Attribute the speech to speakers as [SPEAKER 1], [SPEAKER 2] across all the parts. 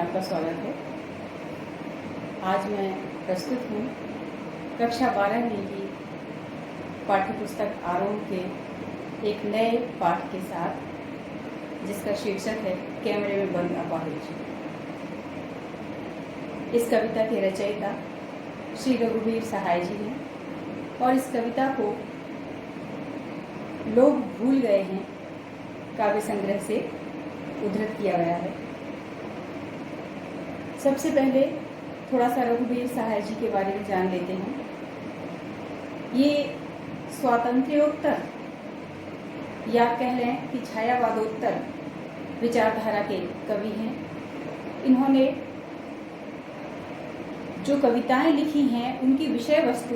[SPEAKER 1] आपका स्वागत है। आज मैं प्रस्तुत हूँ कक्षा 12वीं की पाठ्यपुस्तक आरोह के एक नए पाठ के साथ, जिसका शीर्षक है कैमरे में बंद अपाहिज। इस कविता के रचयिता श्री रघुवीर सहाय जी हैं और इस कविता को लोग भूल गए हैं काव्य संग्रह से उद्धृत किया गया है। सबसे पहले थोड़ा सा रघुवीर सहाय जी के बारे में जान लेते हैं। ये स्वातंत्र्योत्तर या कह लें कि छायावादोत्तर विचारधारा के कवि हैं। इन्होंने जो कविताएं लिखी हैं उनकी विषय वस्तु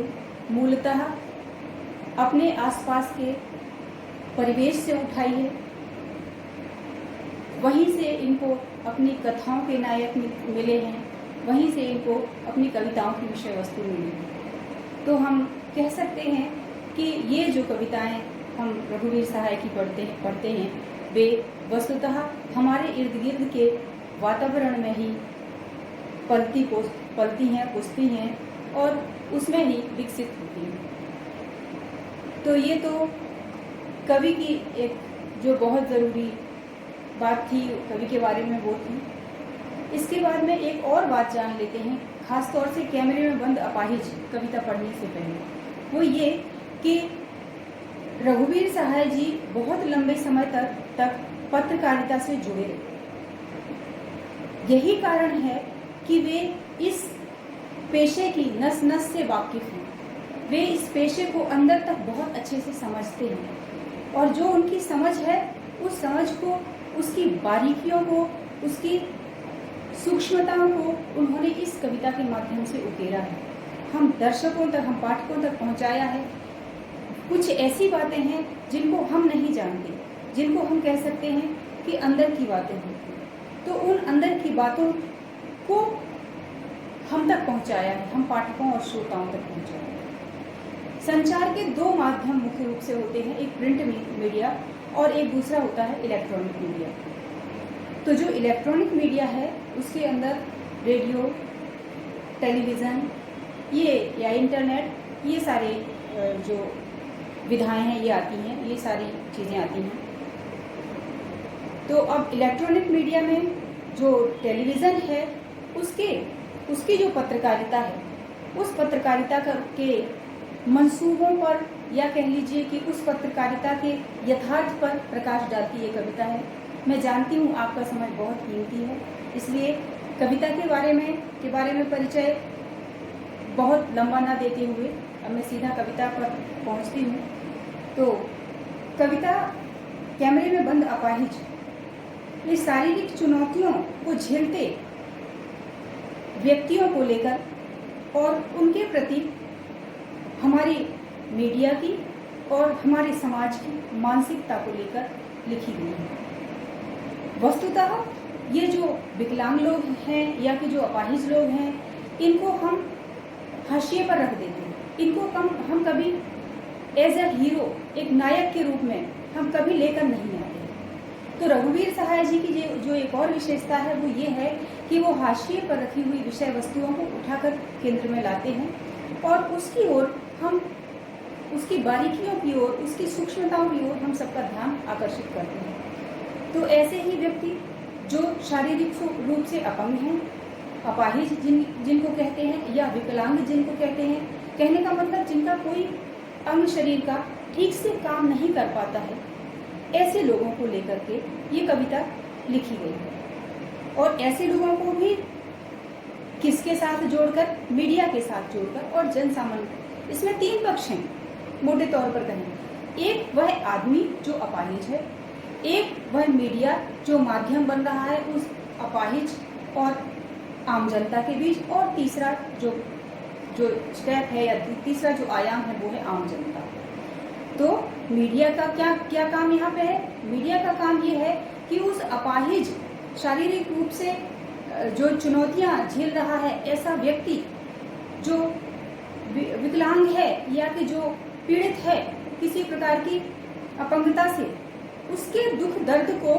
[SPEAKER 1] मूलतः अपने आसपास के परिवेश से उठाई है। वहीं से इनको अपनी कथाओं के नायक मिले हैं, वहीं से इनको अपनी कविताओं की विषय वस्तु मिली है। तो हम कह सकते हैं कि ये जो कविताएं हम रघुवीर सहाय की पढ़ते हैं वे वस्तुतः हमारे इर्द गिर्द के वातावरण में ही पलती हैं, पुष्पी हैं और उसमें ही विकसित होती हैं। तो ये तो कवि की एक जो बहुत ज़रूरी बात थी कवि के बारे में वो थी। इसके बाद में एक और बात जान लेते हैं, खास तौर से कैमरे में बंद अपाहिज कविता पढ़ने से पहले। वो ये कि रघुवीर सहाय जी बहुत लंबे समय तक पत्रकारिता से जुड़े रहे। यही कारण है कि वे इस पेशे की नस नस से वाकिफ हैं। वे इस पेशे को अंदर तक बहुत अच्छे से समझते हैं और जो उनकी समझ है उस समझ को, उसकी बारीकियों को, उसकी सूक्ष्मताओं को उन्होंने इस कविता के माध्यम से उकेरा है, हम दर्शकों तक, हम पाठकों तक पहुंचाया है। कुछ ऐसी बातें हैं जिनको हम नहीं जानते, जिनको हम कह सकते हैं कि अंदर की बातें होती हैं। तो उन अंदर की बातों को हम तक पहुंचाया है, हम पाठकों और श्रोताओं तक पहुंचाया है। संचार के दो माध्यम मुख्य रूप से होते हैं, एक प्रिंट मीडिया और एक दूसरा होता है इलेक्ट्रॉनिक मीडिया। तो जो इलेक्ट्रॉनिक मीडिया है उसके अंदर रेडियो, टेलीविज़न या इंटरनेट, ये सारे जो विधाएं हैं ये आती हैं, ये सारी चीज़ें आती हैं। तो अब इलेक्ट्रॉनिक मीडिया में जो टेलीविज़न है उसकी जो पत्रकारिता है, उस पत्रकारिता के मंसूबों पर या कह लीजिए कि उस पत्रकारिता के यथार्थ पर प्रकाश डालती ये कविता है। मैं जानती हूँ आपका समय बहुत कीमती है, इसलिए कविता के बारे में परिचय बहुत लंबा ना देते हुए अब मैं सीधा कविता पर पहुँचती हूँ। तो कविता कैमरे में बंद अपाहिज ये शारीरिक चुनौतियों को झेलते व्यक्तियों को लेकर और उनके प्रति हमारी मीडिया की और हमारे समाज की मानसिकता को लेकर लिखी गई है। वस्तुतः ये जो विकलांग लोग हैं या कि जो अपाहिज लोग हैं, इनको हम हाशिए पर रख देते हैं। इनको हम कभी एज अ हीरो, एक नायक के रूप में हम कभी लेकर नहीं आते। तो रघुवीर सहाय जी की जो एक और विशेषता है वो ये है कि वो हाशिए पर रखी हुई विषय वस्तुओं को उठाकर केंद्र में लाते हैं और उसकी ओर हम, उसकी बारीकियों की ओर, उसकी सूक्ष्मताओं की ओर हम सबका ध्यान आकर्षित करते हैं। तो ऐसे ही व्यक्ति जो शारीरिक रूप से अपंग हैं, अपाहिज जिनको कहते हैं या विकलांग जिनको कहते हैं, कहने का मतलब जिनका कोई अंग शरीर का ठीक से काम नहीं कर पाता है, ऐसे लोगों को लेकर के ये कविता लिखी गई है। और ऐसे लोगों को भी किसके साथ जोड़कर, मीडिया के साथ जोड़कर और जन सामान्य। इसमें तीन पक्ष हैं मोटे तौर पर कहें। एक वह आदमी जो अपाहिज है, एक वह मीडिया जो माध्यम बन रहा है उस अपाहिज और आम जनता के बीच, और तीसरा जो स्टेप है या तीसरा जो आयाम है वो है आम जनता। तो मीडिया का क्या काम यहाँ पे है? मीडिया का काम ये है कि उस अपाहिज, शारीरिक रूप से जो चुनौतियां झेल रहा है ऐसा व्यक्ति जो विकलांग है या कि जो पीड़ित है किसी प्रकार की अपंगता से, उसके दुख दर्द को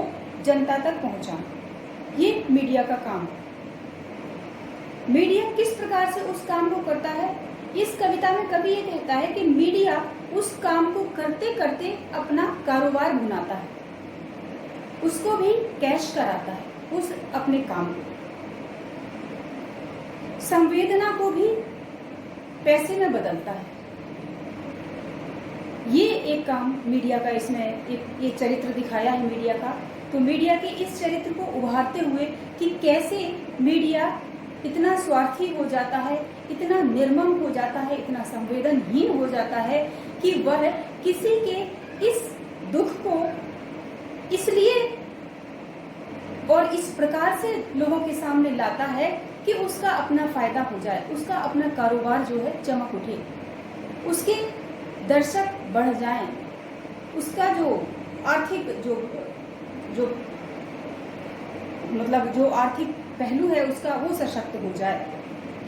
[SPEAKER 1] जनता तक पहुंचाना, ये मीडिया का काम है। मीडिया किस प्रकार से उस काम को करता है। इस कविता में कवि ये कहता है कि मीडिया उस काम को करते करते अपना कारोबार बनाता है, उसको भी कैश कराता है उस अपने काम को, संवेदना को भी पैसे में बदलता है। ये एक काम मीडिया का इसमें एक चरित्र दिखाया है मीडिया का। तो मीडिया के इस चरित्र को उभारते हुए कि कैसे मीडिया इतना स्वार्थी हो जाता है, इतना निर्मम हो जाता है, इतना संवेदनहीन हो जाता है कि वह किसी के इस दुख को इसलिए और इस प्रकार से लोगों के सामने लाता है कि उसका अपना फायदा हो जाए, उसका अपना कारोबार जो है चमक उठे, उसके दर्शक बढ़ जाएं, उसका जो आर्थिक जो मतलब जो आर्थिक पहलू है उसका वो सशक्त हो जाए।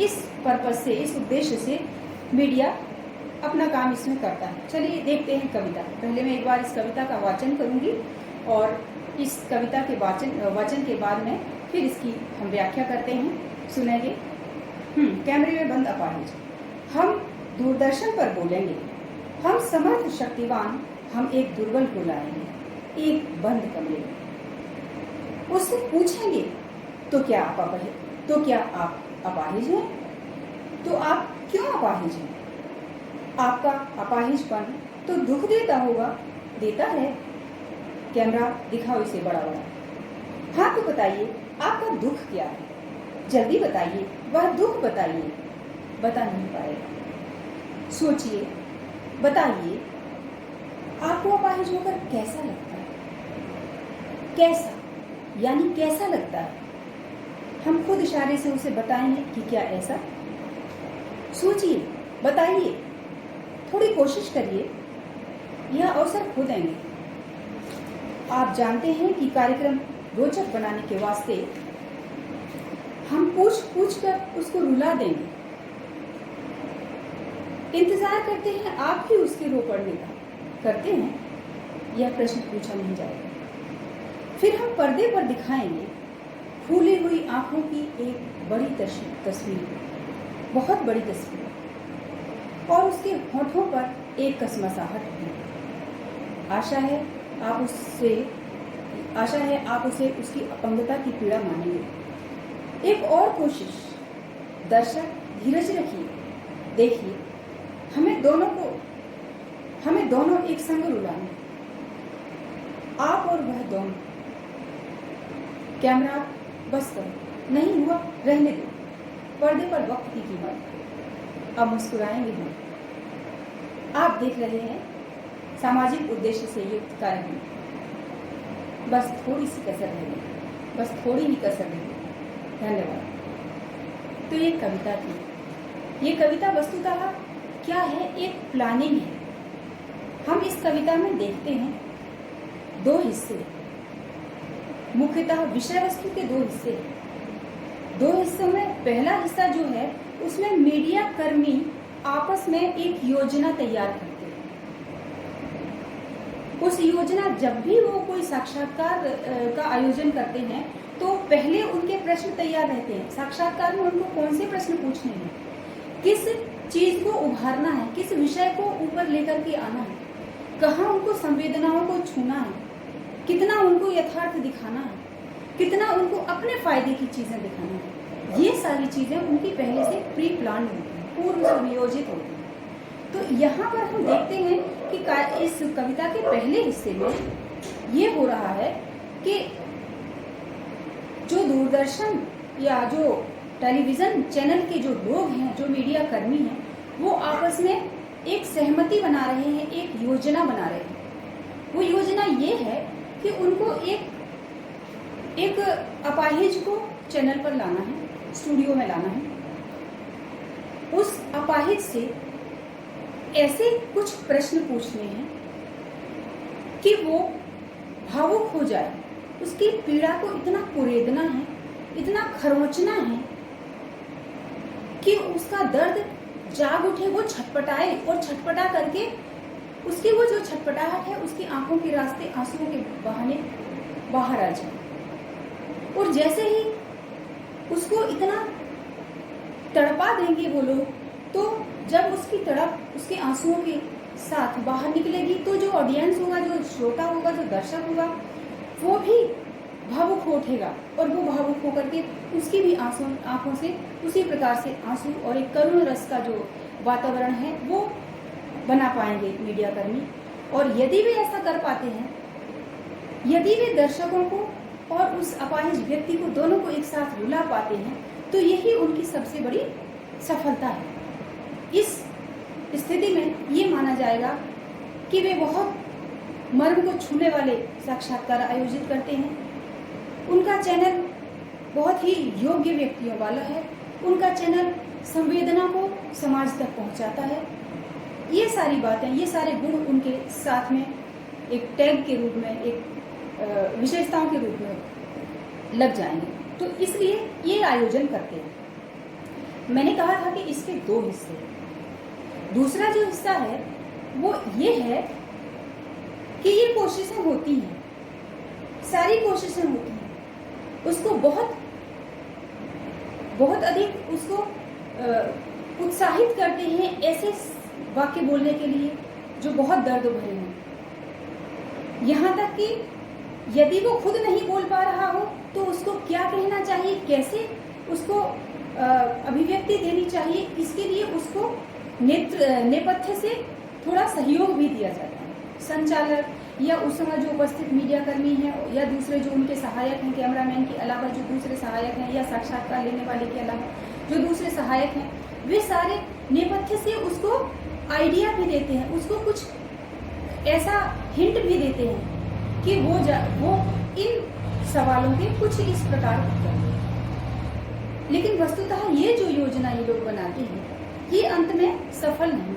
[SPEAKER 1] इस पर्पज से, इस उद्देश्य से मीडिया अपना काम इसमें करता है। चलिए देखते हैं कविता। पहले मैं एक बार इस कविता का वाचन करूंगी और इस कविता के वाचन के बाद में फिर इसकी हम व्याख्या करते हैं, सुनेंगे। कैमरे में बंद अपाहिज। हम दूरदर्शन पर बोलेंगे, हम समर्थ शक्तिवान, हम एक दुर्बल को लाएंगे एक बंद कमरे में। उससे पूछेंगे तो क्या आप अपाहिज हैं? तो आप क्यों अपाहिज हैं? आपका अपाहिजपन तो दुख देता होगा, देता है। कैमरा दिखाओ इसे बड़ा बड़ा। हाँ तो बताइए आपका दुख क्या है? जल्दी बताइए, वह दुख बताइए। बता नहीं पाएगा। सोचिए, बताइए आपको अपाहिज होकर कैसा लगता है? कैसा यानी कैसा लगता है? हम खुद इशारे से उसे बताएंगे कि क्या ऐसा। सोचिए, बताइए, थोड़ी कोशिश करिए, यह अवसर खो देंगे। आप जानते हैं कि कार्यक्रम रोचक बनाने के वास्ते हम पूछ कर उसको रुला देंगे। इंतजार करते हैं आप ही उसके रो पड़ने का। करते हैं? यह प्रश्न पूछा नहीं जाएगा। फिर हम पर्दे पर दिखाएंगे फूली हुई आंखों की एक बड़ी तस्वीर, बहुत बड़ी तस्वीर, और उसके होठों पर एक कसमसाहट है। आशा है आप उसे उसकी अपंगता की पीड़ा मानेंगे। एक और कोशिश। दर्शक धीरज रखिए, देखिए हमें दोनों एक संग रुलाएं, आप और वह दोनों। कैमरा बस करो, नहीं हुआ रहने दो। पर्दे पर वक्त की कीमत। अब मुस्कुराएंगे हम। आप देख रहे हैं सामाजिक उद्देश्य से युक्त कार्यक्रम। बस थोड़ी सी कसर रह गई, बस थोड़ी ही कसर रह गई। धन्यवाद। तो ये कविता थी। ये कविता वस्तुतः क्या है? एक प्लानिंग है। हम इस कविता में देखते हैं दो हिस्से, मुख्यतः विषय वस्तु के दो हिस्से। दो हिस्सों में पहला हिस्सा जो है उसमें मीडिया कर्मी आपस में एक योजना तैयार करते हैं। उस योजना, जब भी वो कोई साक्षात्कार का आयोजन करते हैं तो पहले उनके प्रश्न तैयार रहते हैं। साक्षात्कार में उनको कौन से प्रश्न पूछने हैं, किस चीज को उभारना है, किस विषय को ऊपर लेकर के आना है, कहाँ उनको संवेदनाओं को छूना है, कितना उनको यथार्थ दिखाना है, कितना उनको अपने फायदे की चीजें दिखाना है। ये सारी चीजें उनकी पहले से प्री प्लान होती हैं, पूर्व से नियोजित होती हैं। तो यहाँ पर हम देखते हैं कि इस कविता के पहले हिस्से में ये हो रहा है कि जो दूरदर्शन या जो टेलीविजन चैनल के जो लोग हैं, जो मीडिया कर्मी हैं, वो आपस में एक सहमति बना रहे हैं, एक योजना बना रहे हैं। वो योजना ये है कि उनको एक अपाहिज को चैनल पर लाना है, स्टूडियो में लाना है। उस अपाहिज से ऐसे कुछ प्रश्न पूछने हैं कि वो भावुक हो जाए, उसकी पीड़ा को इतना कुरेदना है, इतना खरोंचना है कि उसका दर्द जाग उठे, वो छटपटाए और छटपटा करके उसकी वो जो छटपटाहट है उसकी आंखों के रास्ते आंसुओं के बहाने बाहर आ जाए। और जैसे ही उसको इतना तड़पा देंगे वो लोग, तो जब उसकी तड़प उसके आंसुओं के साथ बाहर निकलेगी तो जो ऑडियंस होगा, जो श्रोता होगा, जो दर्शक होगा, वो भी भावुक हो उठेगा और वो भावुक होकर के उसकी भी आंखों से उसी प्रकार से आंसू और एक करुण रस का जो वातावरण है वो बना पाएंगे मीडिया कर्मी। और यदि वे ऐसा कर पाते हैं, यदि वे दर्शकों को और उस अपाहिज व्यक्ति को दोनों को एक साथ रुला पाते हैं, तो यही उनकी सबसे बड़ी सफलता है। इस स्थिति में ये माना जाएगा कि वे बहुत मर्म को छूने वाले साक्षात्कार आयोजित करते हैं। उनका चैनल बहुत ही योग्य व्यक्तियों वाला है। उनका चैनल संवेदना को समाज तक पहुंचाता है। ये सारी बातें, ये सारे गुण उनके साथ में एक टैग के रूप में, एक विशेषताओं के रूप में लग जाएंगे। तो इसलिए ये आयोजन करते हैं। मैंने कहा था कि इसके दो हिस्से हैं। दूसरा जो हिस्सा है वो ये है कि ये कोशिशें होती हैं, सारी कोशिशें होती हैं, उसको बहुत बहुत अधिक उसको उत्साहित करते हैं ऐसे वाक्य बोलने के लिए जो बहुत दर्द भरे हों। यहाँ तक कि यदि वो खुद नहीं बोल पा रहा हो तो उसको क्या कहना चाहिए, कैसे उसको अभिव्यक्ति देनी चाहिए, इसके लिए उसको नेपथ्य से थोड़ा सहयोग भी दिया जाता है। संचालक या उस समय जो उपस्थित मीडिया कर्मी हैं या दूसरे जो उनके सहायक हैं, कैमरामैन के अलावा जो दूसरे सहायक हैं या साक्षात्कार लेने वाले के अलावा जो दूसरे सहायक हैं, वे सारे नेपथ्य से उसको आइडिया भी देते हैं, उसको कुछ ऐसा हिंट भी देते हैं कि वो इन सवालों के कुछ इस प्रकार उत्तर दें। लेकिन वस्तुतः ये जो योजना ये लोग बनाते हैं ये अंत में सफल नहीं,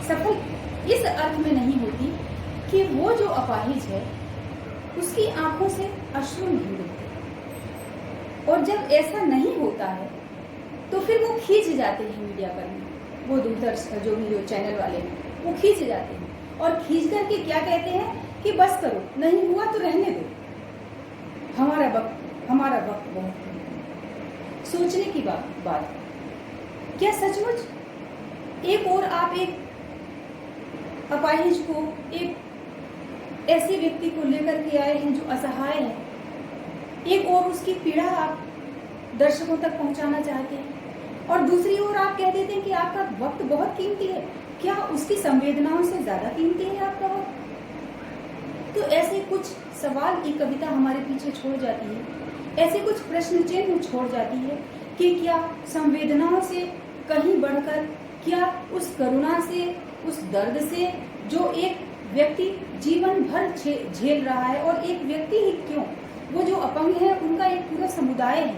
[SPEAKER 1] सफल इस अर्थ में नहीं होती कि वो जो अपाहिज है उसकी आंखों से अश्रु नहीं गिरते। और जब ऐसा नहीं होता है तो फिर वो खींच जाते हैं मीडिया कर्मी, वो दूरदर्शन जो भी जो चैनल वाले हैं वो खींच जाते हैं और खींच करके क्या कहते हैं कि बस करो, नहीं हुआ तो रहने दो, हमारा वक्त बहुत है। सोचने की बात क्या सचमुच एक और आप एक अपाहिज को, एक ऐसे व्यक्ति को लेकर के आए हैं जो असहाय है, एक और उसकी पीड़ा आप दर्शकों तक पहुंचाना चाहते हैं और दूसरी ओर आप कह देते हैं कि आपका वक्त बहुत कीमती है। क्या उसकी संवेदनाओं से ज्यादा कीमती है आपका वक्त? तो ऐसे कुछ सवाल की कविता हमारे पीछे छोड़ जाती है, ऐसे कुछ प्रश्न चिन्ह छोड़ जाती है कि क्या संवेदनाओं से कहीं बढ़कर, क्या उस करुणा से, उस दर्द से जो एक व्यक्ति जीवन भर झेल रहा है, और एक व्यक्ति ही क्यों, वो जो अपंग है उनका एक पूरा समुदाय है,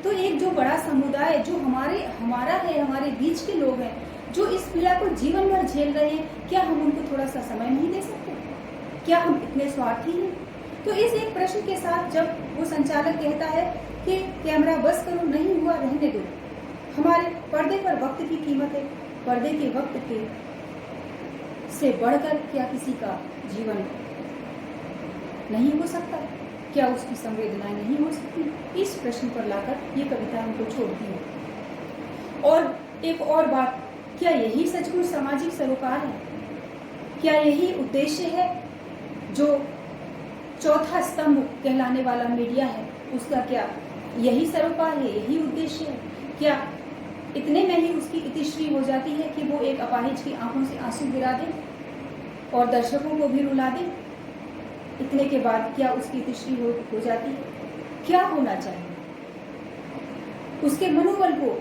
[SPEAKER 1] तो एक जो बड़ा समुदाय जो हमारा है, हमारे बीच के लोग हैं जो इस पीड़ा को जीवन भर झेल रहे हैं, क्या हम उनको थोड़ा सा समय नहीं दे सकते? क्या हम इतने स्वार्थी हैं? तो इस एक प्रश्न के साथ जब वो संचालक कहता है कि कैमरा बस करो, नहीं हुआ रहने दो, हमारे पर्दे पर वक्त की कीमत है, पर्दे के वक्त के से बढ़कर क्या किसी का जीवन नहीं हो सकता? क्या उसकी संवेदनाएं नहीं हो सकती? इस प्रश्न पर लाकर ये कविता हमको छोड़ती है। और एक और बात, क्या यही सचमुच सामाजिक सरोकार है? क्या यही उद्देश्य है जो चौथा स्तंभ कहलाने वाला मीडिया है उसका? क्या यही सरोकार है, यही उद्देश्य है? क्या इतने में ही उसकी इतिश्री हो जाती है कि वो एक अपाहिज की आंखों से आंसू गिरा दे और दर्शकों को भी रुला दे? इतने के बाद क्या उसकी इतिश्री हो जाती है? क्या होना चाहिए? उसके मनोबल को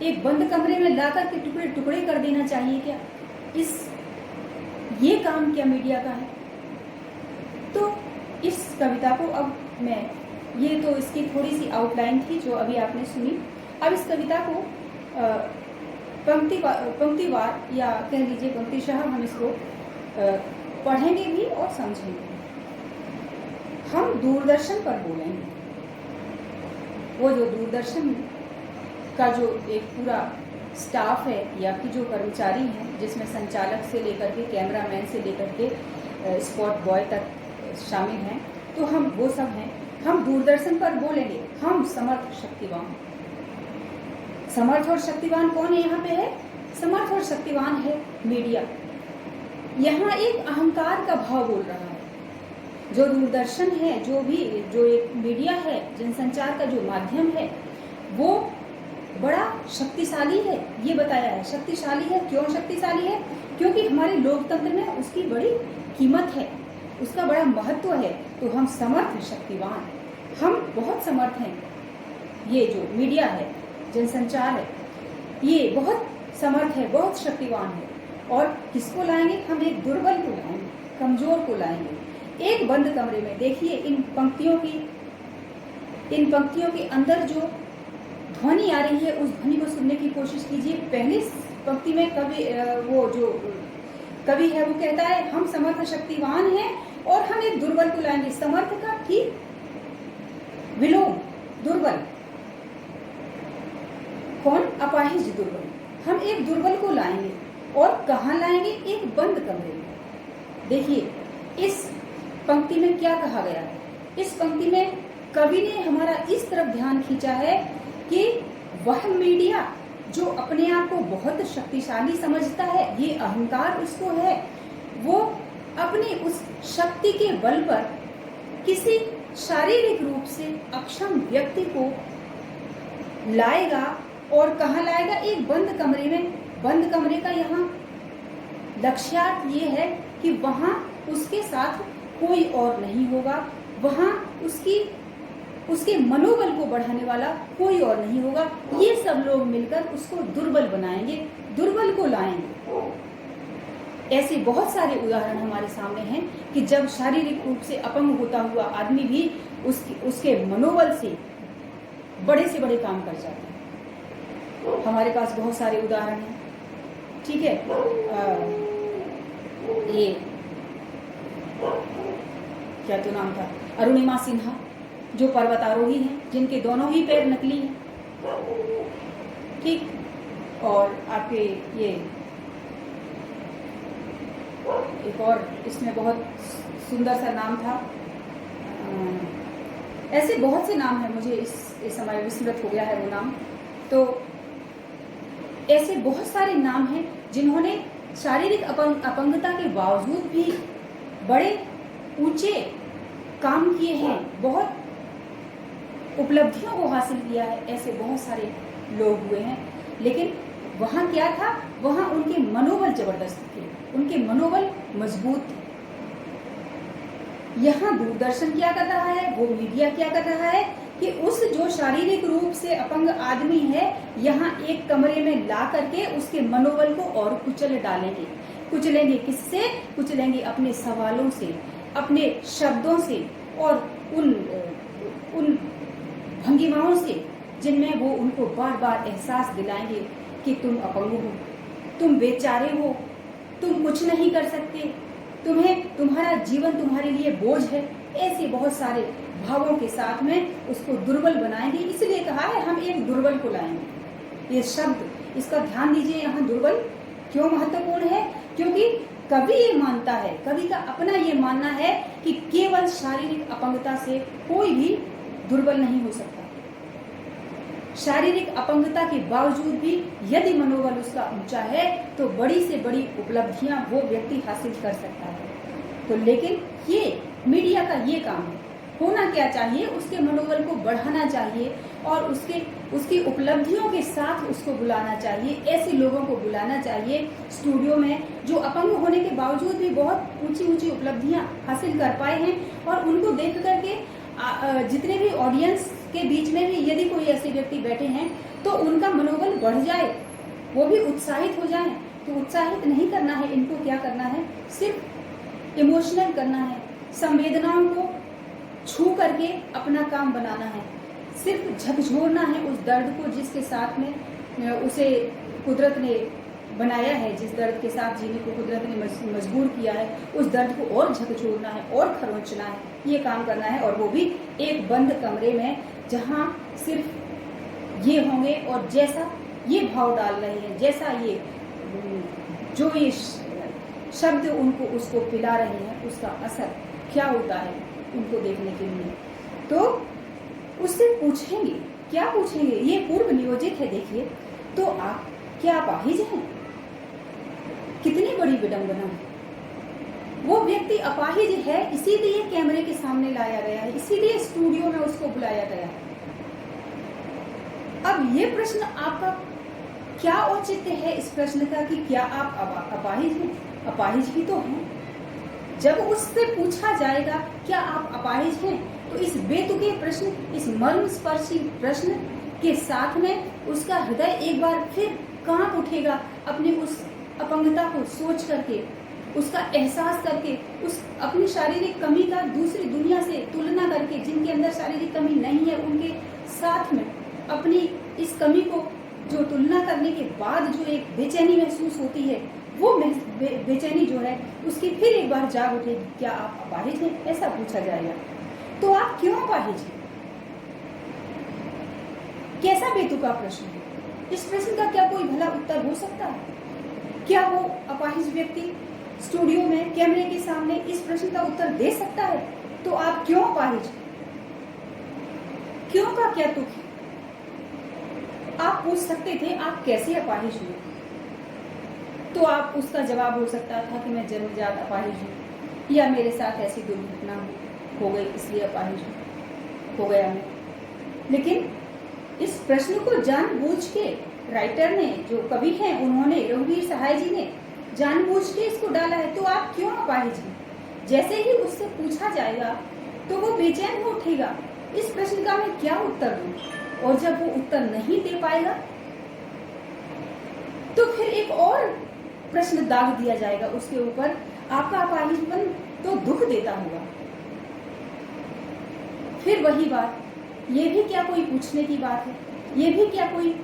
[SPEAKER 1] एक बंद कमरे में लाकर के टुकड़े टुकड़े कर देना चाहिए क्या? ये काम क्या मीडिया का है? तो इस कविता को अब मैं, ये तो इसकी थोड़ी सी आउटलाइन थी जो अभी आपने सुनी। अब इस कविता को पंक्तिवार या कह लीजिए पंक्तिशः हम इसको पढ़ेंगे भी और समझेंगे। हम दूरदर्शन पर बोलेंगे। वो जो दूरदर्शन का जो एक पूरा स्टाफ है या कि जो कर्मचारी हैं, जिसमें संचालक से लेकर के कैमरामैन से लेकर के स्पॉट बॉय तक शामिल हैं, तो हम वो सब हैं। हम दूरदर्शन पर बोलेंगे, हम समर्थ शक्तिवान। समर्थ और शक्तिवान कौन है यहाँ पे है? समर्थ और शक्तिवान है मीडिया। यहाँ एक अहंकार का भाव बोल रहा है। जो दूरदर्शन है, जो एक मीडिया है, जनसंचार का जो माध्यम है, वो बड़ा शक्तिशाली है, ये बताया है। शक्तिशाली है, क्यों शक्तिशाली है? क्योंकि हमारे लोकतंत्र में उसकी बड़ी कीमत है, उसका बड़ा महत्व है। तो हम समर्थ, शक्तिवान, हम बहुत समर्थ हैं। ये जो मीडिया है, जनसंचार है, ये बहुत समर्थ है, बहुत शक्तिवान है। और किसको लाएंगे? हम एक दुर्बल को लाएंगे, कमजोर को लाएंगे। एक बंद कमरे में देखिए, इन पंक्तियों के अंदर जो ध्वनि आ रही है, उस ध्वनि को सुनने की कोशिश कीजिए। पहली पंक्ति में कवि है, वो कहता है हम समर्थ शक्तिवान हैं और हम एक दुर्बल को लाएंगे। समर्थ का ठीक विलोम दुर्बल। कौन? अपाहिज दुर्बल। हम एक दुर्बल को लाएंगे। और कहाँ लाएंगे? एक बंद कमरे में। देखिए इस पंक्ति में क्या कहा गया है। इस पंक्ति में कवि ने हमारा इस तरफ ध्यान खींचा है कि वह मीडिया जो अपने आप को बहुत शक्तिशाली समझता है, ये अहंकार उसको है, वो अपनी उस शक्ति के बल पर किसी शारीरिक रूप से अक्षम व्यक्ति को लाएगा। और कहाँ लाएगा? एक बंद कमरे में। बंद कमरे का यहाँ लक्ष्यार्थ ये है कि वहां उसके साथ कोई और नहीं होगा, वहां उसके मनोबल को बढ़ाने वाला कोई और नहीं होगा। ये सब लोग मिलकर उसको दुर्बल बनाएंगे, दुर्बल को लाएंगे। ऐसे बहुत सारे उदाहरण हमारे सामने हैं कि जब शारीरिक रूप से अपंग होता हुआ आदमी भी उसके मनोबल से बड़े काम कर जाता है। हमारे पास बहुत सारे उदाहरण हैं, ठीक है। ये क्या तो नाम था, अरुणिमा सिन्हा, जो पर्वतारोही हैं, जिनके दोनों ही पैर नकली हैं, ठीक। और आपके ये एक और इसमें बहुत सुंदर सा नाम था, ऐसे बहुत से नाम है, मुझे इस समय विस्मृत हो गया है वो नाम। तो ऐसे बहुत सारे नाम हैं जिन्होंने शारीरिक अपंगता के बावजूद भी बड़े ऊंचे काम किए हैं, बहुत उपलब्धियों को हासिल किया है। ऐसे बहुत सारे लोग हुए हैं। लेकिन वहां क्या था? वहां उनके मनोबल जबरदस्त थे, उनके मनोबल मजबूत थे। यहाँ दूरदर्शन क्या कर रहा है, वो मीडिया क्या कर रहा है कि उस जो शारीरिक रूप से अपंग आदमी है, यहाँ एक कमरे में ला करके उसके मनोबल को और कुचल डालेंगे। कुचलेंगे किससे? कुचलेंगे अपने सवालों से, अपने शब्दों से और उन भंगिमाओं से जिनमें वो उनको बार बार एहसास दिलाएंगे कि तुम अपंग हो, तुम बेचारे हो, तुम कुछ नहीं कर सकते, तुम्हारा जीवन तुम्हारे लिए बोझ है। ऐसे बहुत सारे भावों के साथ में उसको दुर्बल बनाएंगे। इसलिए कहा है हम एक दुर्बल को लाएंगे। ये शब्द, इसका ध्यान दीजिए, यहाँ दुर्बल क्यों महत्वपूर्ण है? क्योंकि कवि ये मानता है, कवि का अपना ये मानना है कि केवल शारीरिक अपंगता से कोई भी दुर्बल नहीं हो सकता। शारीरिक अपंगता के बावजूद भी यदि मनोबल उसका ऊंचा है तो बड़ी से बड़ी उपलब्धियां वो व्यक्ति हासिल कर सकता है। तो लेकिन ये मीडिया का ये काम है। होना क्या चाहिए? उसके मनोबल को बढ़ाना चाहिए और उसकी उपलब्धियों के साथ उसको बुलाना चाहिए। ऐसे लोगों को बुलाना चाहिए स्टूडियो में जो अपंग होने के बावजूद भी बहुत ऊंची उपलब्धियां हासिल कर पाए हैं। और उनको देख करके जितने भी ऑडियंस के बीच में भी यदि कोई ऐसे व्यक्ति बैठे हैं तो उनका मनोबल बढ़ जाए, वो भी उत्साहित हो जाए। तो उत्साहित नहीं करना है इनको, क्या करना है? सिर्फ इमोशनल करना है, संवेदनाओं को छू करके अपना काम बनाना है, सिर्फ झकझोरना है उस दर्द को जिसके साथ में उसे कुदरत ने बनाया है, जिस दर्द के साथ जीने को कुदरत ने मजबूर किया है, उस दर्द को और झकझोरना है और खरोंचना है, ये काम करना है। और वो भी एक बंद कमरे में जहाँ सिर्फ ये होंगे और जैसा ये भाव डाल रहे हैं, जैसा ये जो ये शब्द उनको उसको पिला रहे हैं, उसका असर क्या होता है उनको देखने के लिए। तो उससे पूछेंगे क्या पूछेंगे? ये पूर्व नियोजित है। देखिए, तो आप क्या अपाहिज हैं? कितनी बड़ी विडंबना है। वो व्यक्ति अपाहिज है, इसीलिए कैमरे के सामने लाया गया है, इसीलिए स्टूडियो में उसको बुलाया गया है। अब ये प्रश्न आपका क्या औचित्य है इस प्रश्न का कि क्या आप अपाहिज हैं? अपाहिज ही तो हैं। जब उससे पूछा जाएगा क्या आप अपाहिज हैं, तो इस बेतुके प्रश्न, इस मर्मस्पर्शी प्रश्न के साथ में उसका हृदय एक बार फिर कांप उठेगा, अपनी उस अपंगता को सोच करके, उसका एहसास करके, उस अपनी शारीरिक कमी का दूसरी दुनिया से तुलना करके, जिनके अंदर शारीरिक कमी नहीं है उनके साथ में अपनी इस कमी को जो तुलना करने के बाद जो एक बेचैनी महसूस होती है, वो बेचैनी जो है उसकी फिर एक बार जाग उठेगी। क्या आप अपाहिज हैं? ऐसा पूछा जाएगा। तो आप क्यों अपाहिज हैं? कैसा बेतुका प्रश्न है? इस प्रश्न का क्या कोई भला उत्तर हो सकता है? क्या वो अपाहिज व्यक्ति स्टूडियो में कैमरे के सामने इस प्रश्न का उत्तर दे सकता है? तो आप क्यों अपाहिज? क्यों का क्या तुक है? आप पूछ सकते थे आप कैसे अपाहिज हुए, तो आप उसका जवाब हो सकता था कि मैं जन्मजात अपाहिज हूँ, या मेरे साथ ऐसी दुर्घटना हो गई इसलिए अपाहिज हो गया मैं। लेकिन इस प्रश्न को जानबूझ के राइटर ने, जो कवि हैं, उन्होंने, रघुवीर सहाय जी ने जानबूझ के इसको डाला है। तो आप क्यों अपाहिज हैं? जैसे ही उससे पूछा जाएगा तो वो बेचैन हो उठेगा, इस प्रश्न का मैं क्या उत्तर दूं? और जब वो उत्तर नहीं दे पाएगा तो फिर एक और प्रश्न दाग दिया जाएगा उसके ऊपर। आपका अपाहिजपन तो दुख देता होगा। फिर वही बात, ये भी क्या कोई पूछने की बात है? ये भी क्या कोई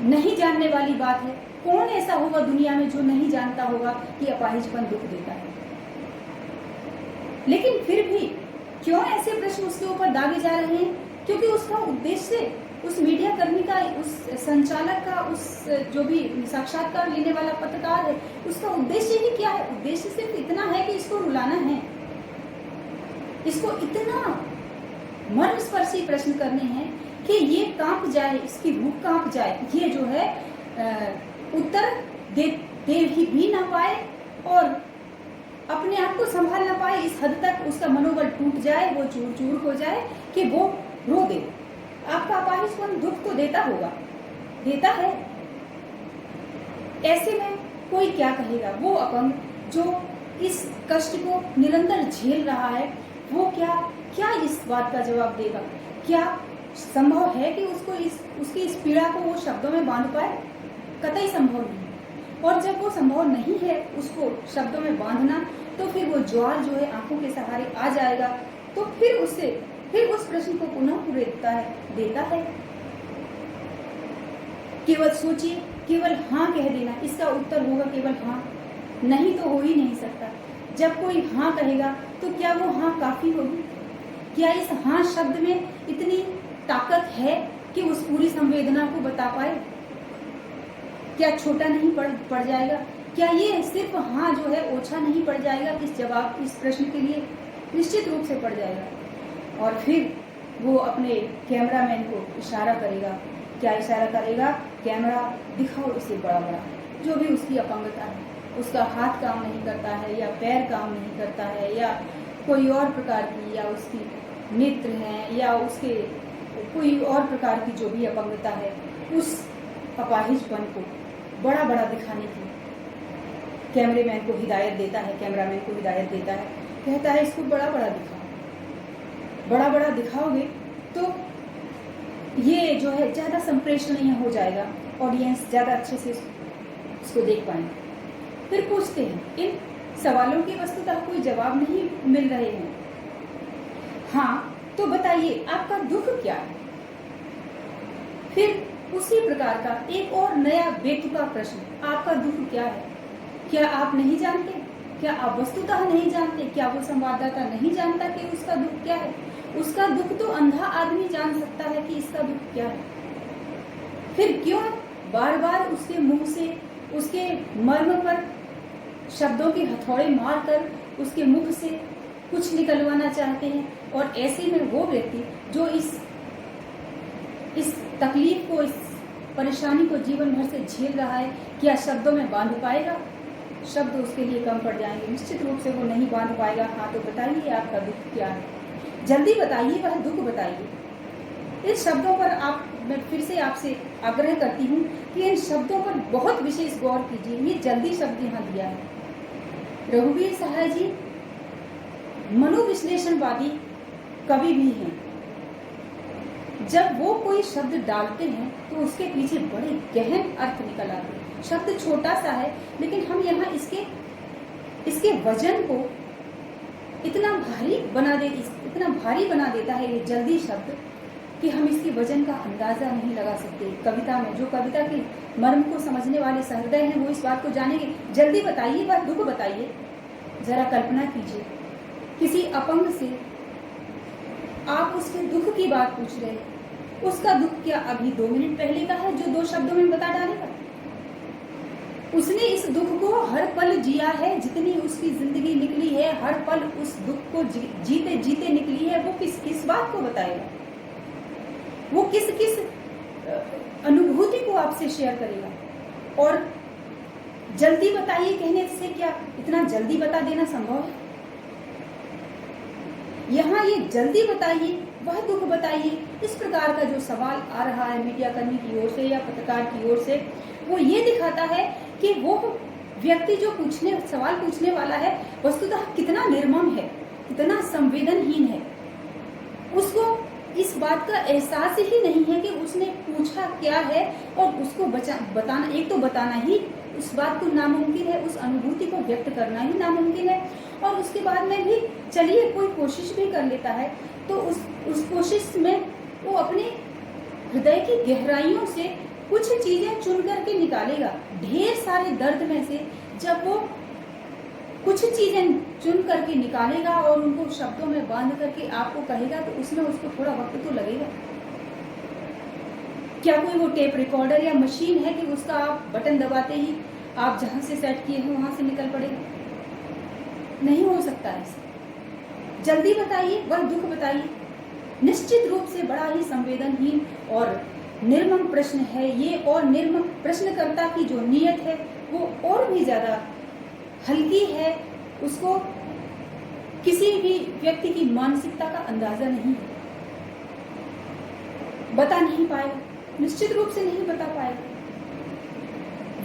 [SPEAKER 1] नहीं जानने वाली बात है? कौन ऐसा होगा दुनिया में जो नहीं जानता होगा कि अपाहिजपन दुख देता है? लेकिन फिर भी क्यों ऐसे प्रश्न उसके ऊपर दागे जा रहे हैं? क्योंकि उसका उद्देश्य, उस मीडिया कर्मी का, उस संचालक का, उस जो भी साक्षात्कार लेने वाला पत्रकार है, उसका उद्देश्य ही क्या है? उद्देश्य सिर्फ इतना है कि इसको रुलाना है, इसको इतना मर्मस्पर्शी प्रश्न करने हैं कि ये कांप जाए, इसकी रूह कांप जाए, ये जो है उत्तर दे ही भी ना पाए और अपने आप को संभाल ना पाए, इस हद तक उसका मनोबल टूट जाए, वो चूर चूर हो जाए कि वो रो दे। आपका अपाहिजपन दुख तो देता होगा, देता है। ऐसे में कोई क्या कहेगा? वो अपंग जो इस कष्ट को निरंतर झेल रहा है, वो क्या इस बात का जवाब देगा? क्या संभव है कि उसको उसकी इस पीड़ा को वो शब्दों में बांध पाए? कतई संभव नहीं। और जब वो संभव नहीं है उसको शब्दों में बांधना, तो फिर वो ज्वार जो है आंखों के सहारे आ जाएगा, तो फिर उस प्रश्न को पुनः देता है। केवल सोचिए, केवल हाँ कह देना, इसका उत्तर होगा केवल हाँ? नहीं तो हो ही नहीं सकता। जब कोई हाँ कहेगा तो क्या वो हाँ काफी होगी? क्या इस हाँ शब्द में इतनी ताकत है कि उस पूरी संवेदना को बता पाए? क्या छोटा नहीं पड़ जाएगा? क्या ये सिर्फ हाँ जो है ओछा नहीं पड़ जाएगा इस प्रश्न के लिए? निश्चित रूप से पड़ जाएगा। और फिर वो अपने कैमरामैन को इशारा करेगा। क्या इशारा करेगा? कैमरा दिखाओ इसे बड़ा बड़ा। जो भी उसकी अपंगता है, उसका हाथ काम नहीं करता है या पैर काम नहीं करता है या कोई और प्रकार की, या उसकी नेत्र है या उसके कोई और प्रकार की जो भी अपंगता है, उस अपाहिजपन को बड़ा बड़ा दिखाने की कैमरामैन को हिदायत देता है। कैमरामैन को हिदायत देता है, कहता है इसको बड़ा बड़ा दिखाओ। बड़ा बड़ा दिखाओगे तो ये जो है ज्यादा संप्रेषणीय हो जाएगा, ऑडियंस ज्यादा अच्छे से इसको देख पाएंगे। फिर पूछते हैं, इन सवालों के वस्तुतः कोई जवाब नहीं मिल रहे हैं। हाँ तो बताइए आपका दुख क्या है? फिर उसी प्रकार का एक और नया बेतुका प्रश्न, आपका दुख क्या है? क्या आप नहीं जानते? क्या आप वस्तुतः नहीं जानते? क्या वो संवाददाता नहीं जानता कि उसका दुख क्या है? उसका दुख तो अंधा आदमी जान सकता है कि इसका दुख क्या है। फिर क्यों बार बार उसके मुंह से, उसके मर्म पर शब्दों के हथौड़े मारकर उसके मुख से कुछ निकलवाना चाहते हैं? और ऐसे में वो व्यक्ति जो इस इस तकलीफ को, इस परेशानी को जीवन भर से झेल रहा है, क्या शब्दों में बांध पाएगा? शब्द उसके लिए कम पड़ जाएंगे, निश्चित रूप से वो नहीं बांध पाएगा। हाँ, तो बताइए आपका दुख क्या है, जल्दी बताइए, वह दुख बताइए। इस शब्दों पर मैं फिर से आपसे आग्रह करती हूँ कि इन शब्दों पर बहुत विशेष गौर कीजिए। ये जल्दी शब्द यहाँ दिया है। रघुवीर सहाय जी मनोविश्लेषणवादी कवि भी हैं। जब वो कोई शब्द डालते हैं तो उसके पीछे बड़े गहन अर्थ निकल आते हैं। शब्द छोटा सा है, लेकिन हम यहाँ इसके वजन को इतना भारी बना देता है ये जल्दी शब्द कि हम इसके वजन का अंदाजा नहीं लगा सकते। कविता में जो कविता के मर्म को समझने वाले सहृदय हैं वो इस बात को जानेंगे। जल्दी बताइए, वह दुख बताइए। जरा कल्पना कीजिए, किसी अपंग से आप उसके दुख की बात पूछ रहे हैं। उसका दुख क्या अभी 2 मिनट पहले का है जो 2 शब्दों में बता डालेगा? उसने इस दुख को हर पल जिया है, जितनी उसकी जिंदगी निकली है हर पल उस दुख को जीते जीते निकली है। वो किस बात को बताएगा? वो किस अनुभूति को आपसे शेयर करेगा? और जल्दी बताइए कहने से क्या इतना जल्दी बता देना संभव है? यहाँ ये जल्दी बताइए, वह दुख बताइए, इस प्रकार का जो सवाल आ रहा है मीडिया कर्मी की ओर से या पत्रकार की ओर से, वो ये दिखाता है कि वो व्यक्ति जो सवाल पूछने वाला है वस्तुतः कितना निर्मम है, कितना संवेदनहीन है। उसको इस बात का एहसास ही नहीं है कि उसने पूछा क्या है, और उसको बताना, एक तो बताना ही उस बात को नामुमकिन है, उस अनुभूति को व्यक्त करना ही नामुमकिन है, और उसके बाद में भी चलिए कोई कोशिश भी कर लेता है तो उस कोशिश में वो अपने हृदय की गहराइयों से कुछ चीजें चुन करके निकालेगा। ढेर सारे दर्द में से जब वो कुछ चीजें चुन करके निकालेगा और उनको शब्दों में बांध करके आपको कहेगा, तो उसमें उसको थोड़ा वक्त तो लगेगा। क्या कोई वो टेप रिकॉर्डर या मशीन है कि उसका आप बटन दबाते ही आप जहां से सेट किए हैं वहां से निकल पड़ेगा? नहीं हो सकता ऐसा। जल्दी बताइए, वह दुख बताइए। निश्चित रूप से बड़ा ही संवेदनहीन और निर्मम प्रश्न है ये, और निर्मम प्रश्नकर्ता की जो नीयत है वो और भी ज्यादा हल्की है। उसको किसी भी व्यक्ति की मानसिकता का अंदाजा नहीं है, बता नहीं पाएगा, निश्चित रूप से नहीं बता पाएगा।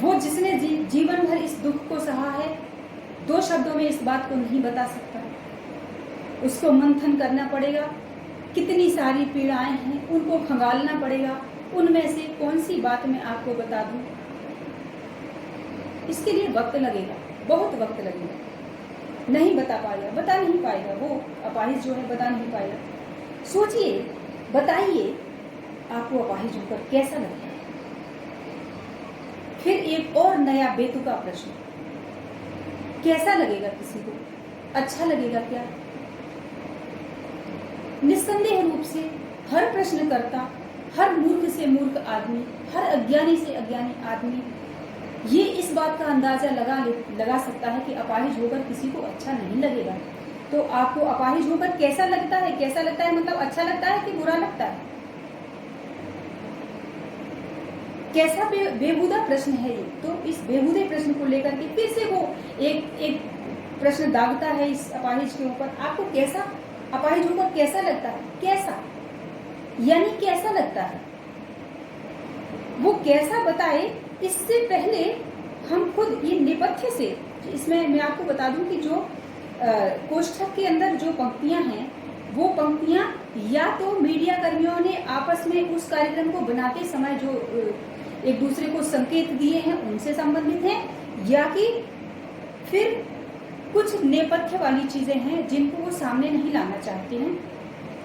[SPEAKER 1] वो जिसने जीवन भर इस दुख को सहा है 2 शब्दों में इस बात को नहीं बता सकता। उसको मंथन करना पड़ेगा, कितनी सारी पीड़ाएं हैं उनको खंगालना पड़ेगा, उनमें से कौन सी बात मैं आपको बता दूं। इसके लिए वक्त लगेगा, बहुत वक्त लगेगा। नहीं बता नहीं पाएगा। वो अपाहिज जो है बता नहीं पाएगा। सोचिए, बताइए आपको अपाहिज होकर कैसा लगता है? फिर एक और नया बेतुका प्रश्न, कैसा लगेगा किसी को? अच्छा लगेगा क्या? निस्संदेह रूप से हर प्रश्नकर्ता, हर मूर्ख से मूर्ख आदमी, हर अज्ञानी से अज्ञानी आदमी ये इस बात का अंदाजा लगा सकता है कि अपाहिज होकर किसी को अच्छा नहीं लगेगा। तो आपको अपाहिज होकर कैसा लगता है? कैसा लगता है मतलब अच्छा लगता है कि बुरा लगता है? कैसा बेहुदा प्रश्न है ये। तो इस बेहुदे प्रश्न को लेकर के फिर से वो एक प्रश्न दागता है इस अपाहिज के ऊपर। आपको कैसा अपाहिज होकर कैसा लगता है? कैसा यानी कैसा लगता है? वो कैसा बताए, इससे पहले हम खुद ये नेपथ्य से, इसमें मैं आपको बता दूं कि जो कोष्ठक के अंदर जो पंक्तियां हैं वो पंक्तियां या तो मीडिया कर्मियों ने आपस में उस कार्यक्रम को बनाते समय जो एक दूसरे को संकेत दिए हैं उनसे संबंधित हैं, या कि फिर कुछ नेपथ्य वाली चीजें हैं जिनको वो सामने नहीं लाना चाहते हैं,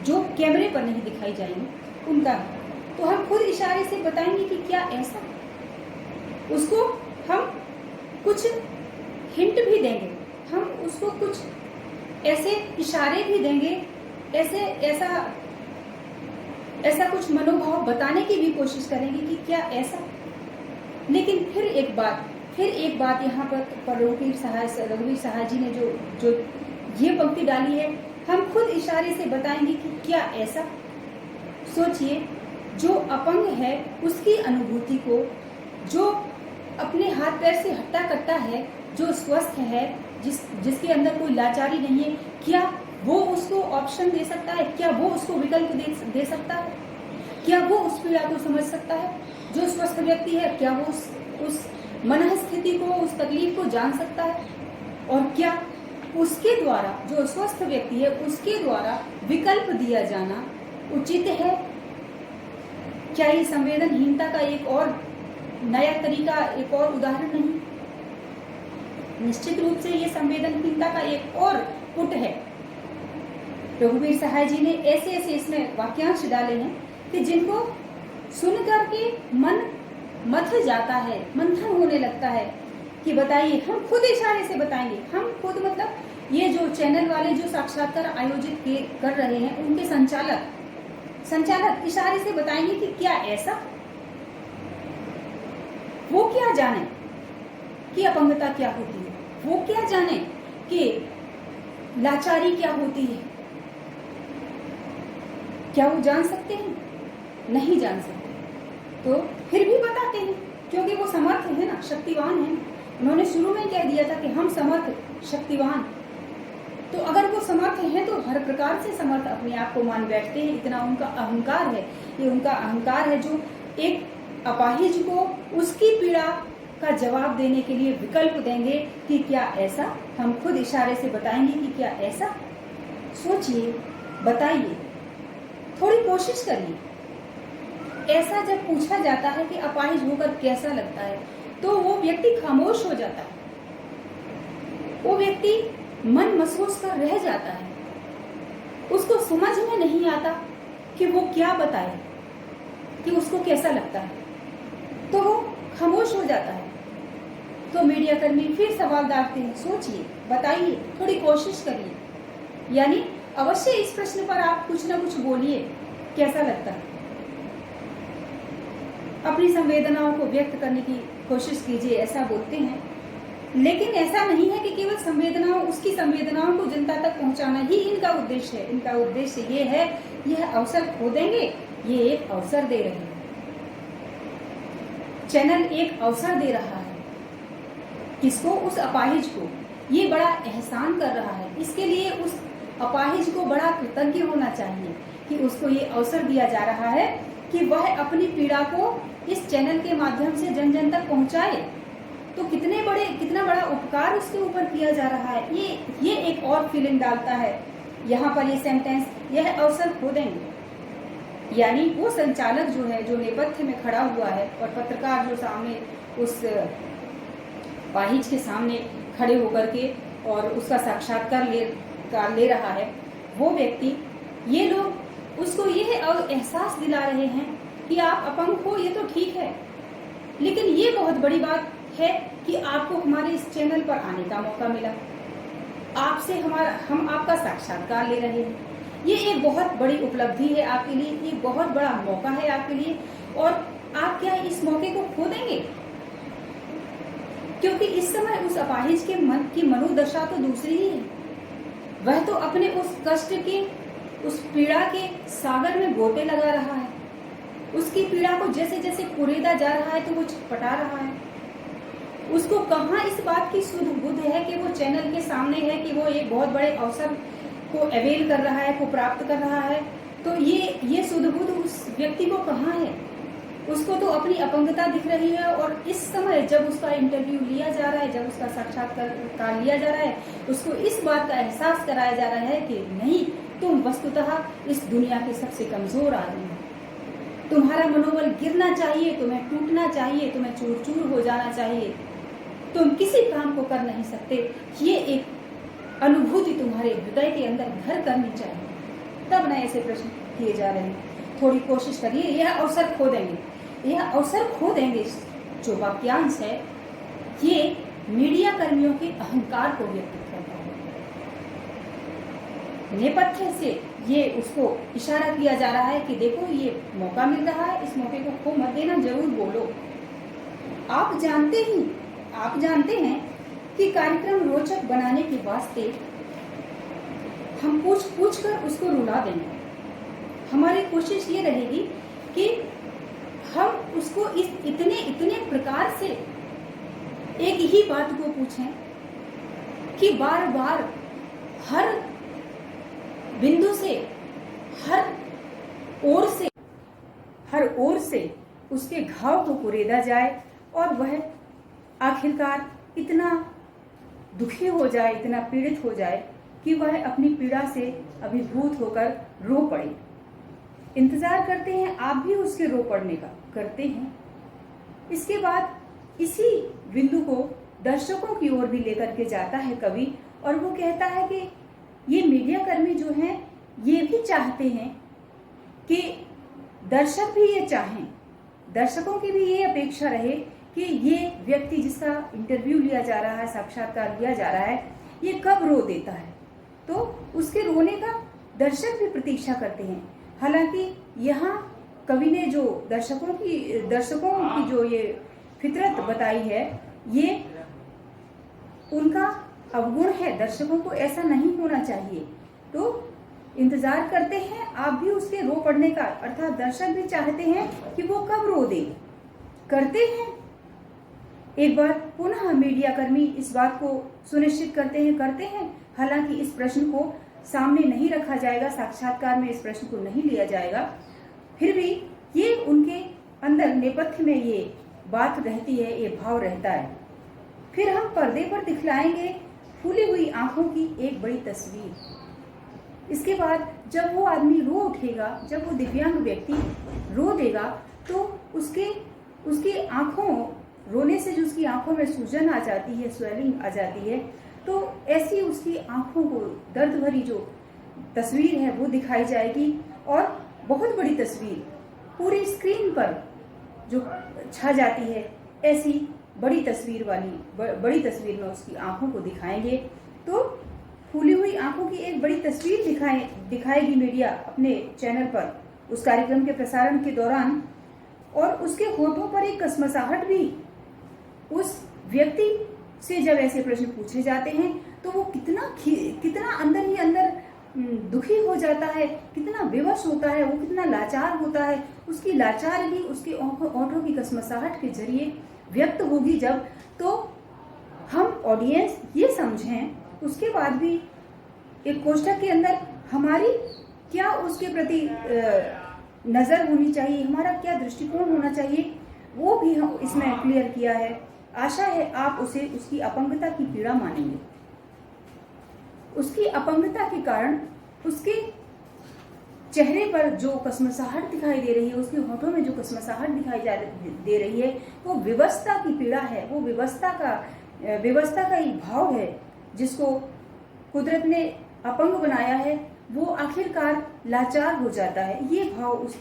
[SPEAKER 1] जो कैमरे पर नहीं दिखाई जाएंगी उनका। तो हम खुद इशारे से बताएंगे कि क्या ऐसा, उसको हम कुछ हिंट भी देंगे, हम उसको कुछ ऐसे इशारे भी देंगे, ऐसा कुछ मनोभाव बताने की भी कोशिश करेंगे कि क्या ऐसा। लेकिन फिर एक बात यहाँ पर रघुवीर सहाय जी ने जो ये पंक्ति डाली है, हम खुद इशारे से बताएंगे कि क्या ऐसा। सोचिए, जो अपंग है उसकी अनुभूति को, जो अपने हाथ पैर से हट्टा कट्टा है, जो स्वस्थ है, जिसके अंदर कोई लाचारी नहीं है, क्या वो उसको ऑप्शन दे सकता है? क्या वो उसको विकल्प दे सकता है? क्या वो उस पीड़ा को समझ सकता है? जो स्वस्थ व्यक्ति है, क्या वो उस मन स्थिति को, उस तकलीफ को जान सकता है? और क्या उसके द्वारा, जो स्वस्थ व्यक्ति है उसके द्वारा विकल्प दिया जाना उचित है? क्या ये संवेदनहीनता का एक और नया तरीका, एक और उदाहरण नहीं? निश्चित रूप से ये संवेदनहीनता का एक और पुट है। रघुवीर सहाय जी ने ऐसे ऐसे इसमें वाक्यांश डाले हैं कि जिनको सुन करके मन मथ जाता है, मंथन होने लगता है कि बताइए, हम खुद इशारे से बताएंगे, हम खुद, मतलब ये जो चैनल वाले जो साक्षात्कार आयोजित कर रहे हैं उनके संचालक इशारे से बताएंगे कि क्या ऐसा, वो क्या जाने कि अपंगता क्या होती है, वो क्या जाने कि लाचारी क्या होती है? क्या वो जान सकते हैं? नहीं जान सकते। तो फिर भी बताते हैं क्योंकि वो समर्थ है ना, शक्तिवान है। उन्होंने शुरू में कह दिया था कि हम समर्थ, शक्तिवान। तो अगर वो समर्थ हैं तो हर प्रकार से समर्थ अपने आप को मान बैठते हैं। इतना उनका अहंकार है, ये उनका अहंकार है जो एक अपाहिज को उसकी पीड़ा का जवाब देने के लिए विकल्प देंगे कि क्या ऐसा। हम खुद इशारे से बताएंगे कि क्या ऐसा। सोचिए, बताइए, थोड़ी कोशिश करिए। ऐसा जब पूछा जाता है कि अपाहिज होकर कैसा लगता है, तो वो व्यक्ति खामोश हो जाता है, वो व्यक्ति मन महसूस कर रह जाता है। उसको समझ में नहीं आता कि वो क्या बताए, कि उसको कैसा लगता है, तो वो खामोश हो जाता है। तो मीडिया कर्मी फिर सवाल डालते हैं, सोचिए, बताइए, थोड़ी कोशिश करिए। यानी अवश्य इस प्रश्न पर आप कुछ ना कुछ बोलिए, कैसा लगता है। अपनी संवेदनाओं को व्यक्त करने की कोशिश कीजिए, ऐसा बोलते हैं। लेकिन ऐसा नहीं है कि केवल संवेदनाओं, उसकी संवेदनाओं को जनता तक पहुंचाना ही इनका उद्देश्य है। इनका उद्देश्य ये है, यह अवसर खो देंगे, ये एक अवसर दे रहे हैं। चैनल एक अवसर दे रहा है, किसको? उस अपाहिज को। ये बड़ा एहसान कर रहा है। इसके लिए उस अपाहिज को बड़ा कृतज्ञ होना चाहिए कि उसको ये अवसर दिया जा रहा है कि वह अपनी पीड़ा को इस चैनल के माध्यम से जन जन तक पहुंचाए। तो कितना बड़ा उपकार उसके ऊपर किया जा रहा है। ये एक और फीलिंग डालता है यहाँ पर ये सेंटेंस, यह अवसर खो देंगे। यानी वो संचालक जो है, जो नेपथ्य में खड़ा हुआ है, और पत्रकार जो सामने उस पाहिज के सामने खड़े होकर के और उसका साक्षात्कार ले रहा है, वो व्यक्ति, ये लोग उसको यह एहसास दिला रहे हैं कि आप अपंग हो, ये तो ठीक है, लेकिन ये बहुत बड़ी बात है कि आपको हमारे इस चैनल पर आने का मौका मिला, आपसे हम आपका साक्षात्कार ले रहे हैं। ये एक बहुत बड़ी उपलब्धि है आपके लिए, ये बहुत बड़ा मौका है आपके लिए, और आप क्या इस मौके को खो देंगे? क्योंकि इस समय उस अपाहिज के मन की मनोदशा तो दूसरी ही है। वह तो अपने उस कष्ट के, उस पीड़ा के सागर में गोते लगा रहा है। उसकी पीड़ा को जैसे जैसे कुरेदा जा रहा है तो वो छटपटा रहा है। उसको कहाँ इस बात की सुध बुध है कि वो चैनल के सामने है, कि वो एक बहुत बड़े अवसर को अवेल कर रहा है, को प्राप्त कर रहा है। तो ये सुध बुध उस व्यक्ति को कहाँ है? उसको तो अपनी अपंगता दिख रही है। और इस समय जब उसका इंटरव्यू लिया जा रहा है, जब उसका साक्षात्कार लिया जा रहा है, उसको इस बात का एहसास कराया जा रहा है कि नहीं, तुम वस्तुतः इस दुनिया के सबसे कमजोर आदमी हो। तुम्हारा मनोबल गिरना चाहिए, तुम्हें टूटना चाहिए, तुम्हें चूर चूर हो जाना चाहिए, तुम किसी काम को कर नहीं सकते। ये एक अनुभूति तुम्हारे हृदय के अंदर घर करनी चाहिए। तब न ऐसे प्रश्न किए जा रहे हैं। थोड़ी कोशिश करिए, यह अवसर खो देंगे, यह अवसर खो देंगे। जो वाक्यांश है ये मीडिया कर्मियों के अहंकार को व्यक्त करता है। नेपथ्य से ये उसको इशारा किया जा रहा है कि देखो, ये मौका मिल रहा है, इस मौके को खो मत देना, जरूर बोलो। आप जानते हैं कि कार्यक्रम रोचक बनाने के वास्ते हम पूछ कर उसको रुला देंगे। हमारी कोशिश ये रहेगी कि हम उसको इस इतने इतने प्रकार से एक ही बात को पूछें कि बार बार हर बिंदु से, हर ओर से उसके घाव को कुरेदा जाए और वह आखिरकार इतना दुखी हो जाए, इतना पीड़ित हो जाए कि वह अपनी पीड़ा से अभिभूत होकर रो पड़े। इंतजार करते हैं आप भी उसके रो पड़ने का, करते हैं। इसके बाद इसी बिंदु को दर्शकों की ओर भी लेकर के जाता है कवि, और वो कहता है कि ये मीडिया कर्मी जो हैं ये भी चाहते हैं कि दर्शक भी ये चाहें, दर्शकों की भी ये अपेक्षा रहे कि ये व्यक्ति जिसका इंटरव्यू लिया जा रहा है, साक्षात्कार लिया जा रहा है, ये कब रो देता है। तो उसके रोने का दर्शक भी प्रतीक्षा करते हैं। हालांकि यहाँ कवि ने जो दर्शकों की जो ये फितरत बताई है, ये उनका अवगुण है। दर्शकों को ऐसा नहीं होना चाहिए। तो इंतजार करते हैं आप भी उसके रो पड़ने का, अर्थात दर्शक भी चाहते हैं कि वो कब रो दे, करते हैं। एक बार पुनः मीडिया कर्मी इस बात को सुनिश्चित करते हैं। हालांकि इस प्रश्न को सामने नहीं रखा जाएगा, साक्षात्कार में इस प्रश्न को नहीं लिया जाएगा, फिर भी ये उनके अंदर नेपथ्य में ये बात रहती है, ये भाव रहता है। फिर हम पर्दे पर दिखलाएंगे फूली हुई आंखों की एक बड़ी तस्वीर। इसके बाद जब वो आदमी रो उठेगा, जब वो दिव्यांग व्यक्ति रो देगा, तो उसकी आंखों, रोने से जो उसकी आंखों में सूजन आ जाती है, स्वेलिंग आ जाती है, तो ऐसी उसकी आंखों को दर्द भरी जो तस्वीर है वो दिखाई जाएगी। और बहुत बड़ी तस्वीर पूरी स्क्रीन पर जो छा जाती है, ऐसी बड़ी तस्वीर में उसकी आंखों को दिखाएंगे। तो फूली हुई आंखों की एक बड़ी तस्वीर दिखाएगी मीडिया अपने चैनल पर उस कार्यक्रम के प्रसारण के दौरान। और उसके होठों पर एक कसमसाहट भी, उस व्यक्ति से जब ऐसे प्रश्न पूछे जाते हैं तो वो कितना अंदर ही अंदर दुखी हो जाता है, कितना विवश होता है, वो कितना लाचार होता है। उसकी लाचारी उसके ओठों की कसमसाहट के जरिए व्यक्त होगी जब, तो हम ऑडियंस ये समझें। उसके बाद भी एक कोष्ठक के अंदर हमारी क्या उसके प्रति नजर होनी चाहिए, हमारा क्या दृष्टिकोण होना चाहिए, वो भी हम इसमें क्लियर किया है। आशा है आप उसे उसकी अपंगता की पीड़ा मानेंगे। उसकी अपंगता के कारण उसके चेहरे पर जो कसमसाहट दिखाई दे रही है, उसके होठों में जो कसमसाहट दिखाई दे रही है, वो विवशता की पीड़ा है। वो विवशता का एक भाव है जिसको कुदरत ने अपंग बनाया है। वो आखिरकार लाचार हो जाता है, ये भाव उस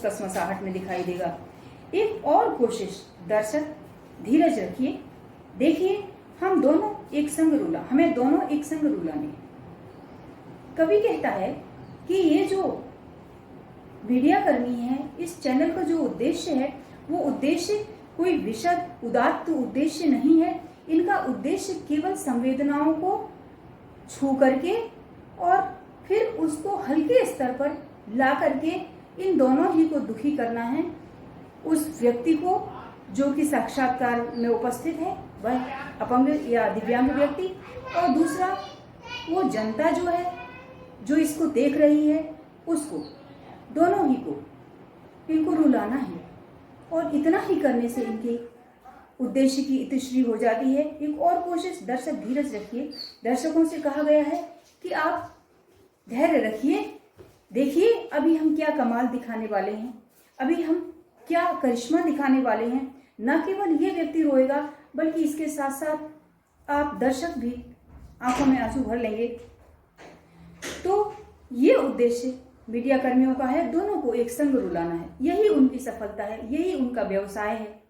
[SPEAKER 1] कसमसाहट में दिखाई देगा। एक और कोशिश, दर्शक धीरज रखिए, देखिए हमें दोनों एक संग रुलाने। कवि कहता है कि ये जो मीडिया कर्मी है, इस चैनल का जो उद्देश्य है, वो उद्देश्य कोई विशद उदात्त उद्देश्य नहीं है। इनका उद्देश्य केवल संवेदनाओं को छू करके और फिर उसको हल्के स्तर पर ला करके इन दोनों ही को दुखी करना है। उस व्यक्ति को जो कि साक्षात्कार में उपस्थित है, वह अपंग या दिव्यांग व्यक्ति, और दूसरा वो जनता जो है, जो इसको देख रही है, उसको, दोनों ही को इनको रुलाना है। और इतना ही करने से इनके उद्देश्य की इतिश्री हो जाती है। एक और कोशिश, दर्शक धीरज रखिए। दर्शकों से कहा गया है कि आप धैर्य रखिए, देखिए अभी हम क्या कमाल दिखाने वाले हैं, अभी हम क्या करिश्मा दिखाने वाले हैं। न केवल ये व्यक्ति रोएगा, बल्कि इसके साथ साथ आप दर्शक भी आंखों में आंसू भर लेंगे। तो ये उद्देश्य मीडिया कर्मियों का है, दोनों को एक संग रुलाना है। यही उनकी सफलता है, यही उनका व्यवसाय है,